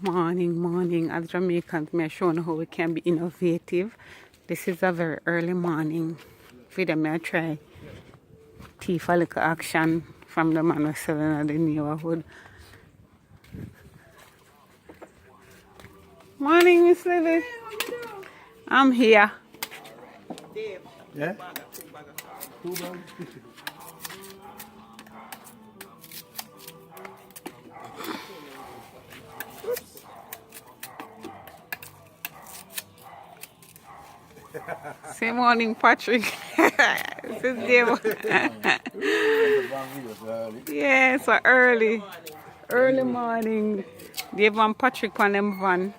Morning. As Jamaicans, me showing how we can be innovative. This is a very early morning. For them, I try thief a little action from the man who selling in the neighborhood. Morning, Miss Lily. I'm here. Yeah? Say morning, Patrick. This is Dave. Yeah, so early morning. Dave and Patrick on them van.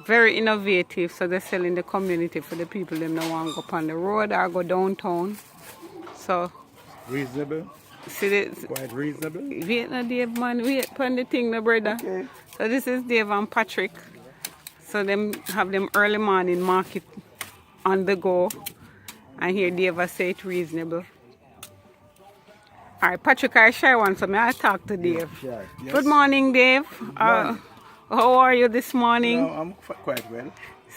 Very innovative, so they're selling the community for the people them don't want to go up on the road or go downtown. So Reasonable? see this, Quite reasonable? wait no Dave man, wait upon the thing no brother. Okay. So this is Dave and Patrick. So them have them early morning market on the go. And here Dave has say it's reasonable. Alright, Patrick, I share one, so may I talk to Dave? Sure. Yes. Good morning, Dave. morning. How are you this morning? No, I'm quite well.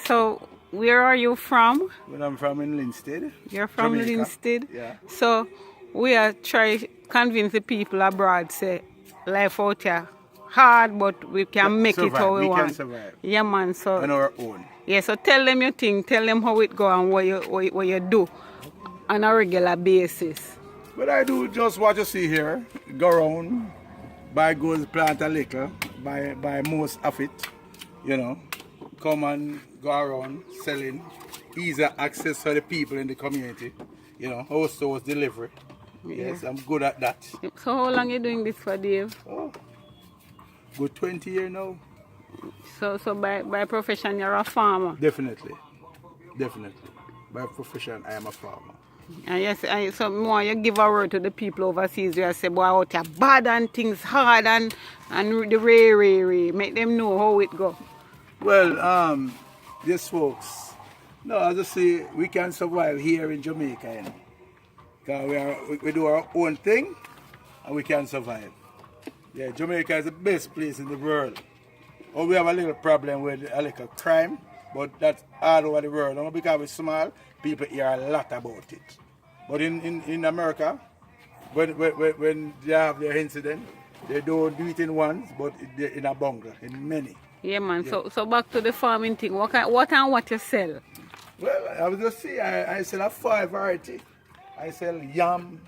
So, where are you from? Well, I'm from in Linstead. You're from Jamaica. Linstead? Yeah. So, we are trying to convince the people abroad, say, life out here hard, but we can make Survive. it how we want. We can survive. Yeah, man. So, On our own. yeah, so tell them your thing, tell them how it go and what you do on a regular basis. But I do just what you see here. Go around, buy goods, plant a little, buy most of it, you know. Come and go around selling, easy access for the people in the community, you know, house to house delivery. Yes, I'm good at that. So how long you doing this for, Dave? Oh, good 20 years now. So by profession you're a farmer? Definitely. By profession, I am a farmer. And yes, so more you give a word to the people overseas where you say, boy, out here bad and things hard and the ray. Make them know how it go. Well, these folks, no, as I say, we can survive here in Jamaica, you know. Because we do our own thing and we can survive. Yeah, Jamaica is the best place in the world. Oh, we have a little problem with a little crime, but that's all over the world. Not because we're small, people hear a lot about it. But in America, when they have their incident, they don't do it in once, but in a bungalow, in many. Yeah, man. Yeah. So back to the farming thing. What you sell? Well, I was just saying, I sell a 5 variety. I sell yam,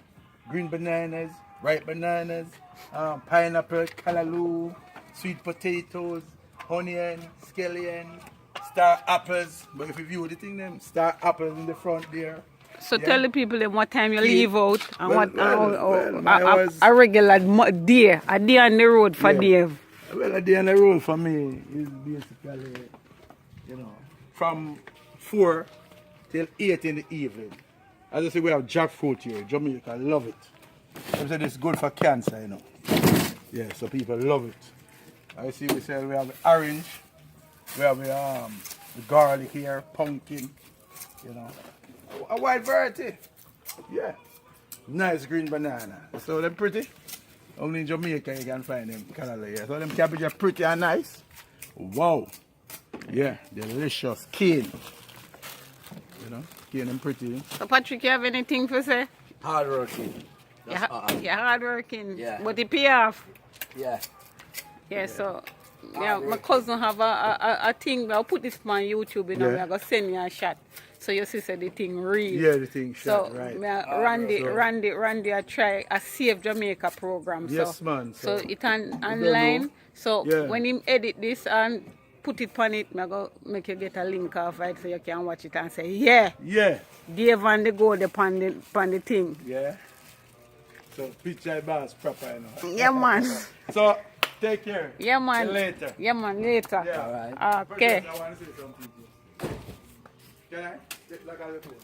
green bananas, ripe bananas, pineapple, callaloo, sweet potatoes, onion, scallions, star apples. But if you view the thing, them star apples in the front there. So yeah. Tell the people them what time you leave out and a regular day, a day on the road for Dave. Well, a day on the road for me is basically, you know, from 4 till 8 in the evening. As I say, we have jackfruit here. Jamaica love it. I said it's good for cancer, you know. Yeah, so people love it. I see we have orange, we have the garlic here, pumpkin, you know. A wide variety. Yeah. Nice green banana. So they're pretty. Only in Jamaica you can find them callaloo here. So them cabbage are pretty and nice. Wow. Yeah, delicious. Keen. You know, keen and pretty. So Patrick, you have anything to say? Hardworking. You're hardworking. Yeah. But it pay off. Yeah. Yeah, so yeah, my cousin have a thing. I'll put this on YouTube, you know, I'm going to send you a shot. So your sister the thing real. Yeah, the thing shot, so, right. Randy, I try a Save Jamaica program. Yes, so, man. So it online. So when him edit this and put it on it, I'm going to make you get a link off it so you can watch it and say, yeah. Dave and the go upon the thing. Yeah. So picture boss proper, you know. Yeah, man. So take care. Yeah, man. Till later. Yeah, man. Later. Yeah. All right. Okay. I want to say something to you. Can I? Like a little.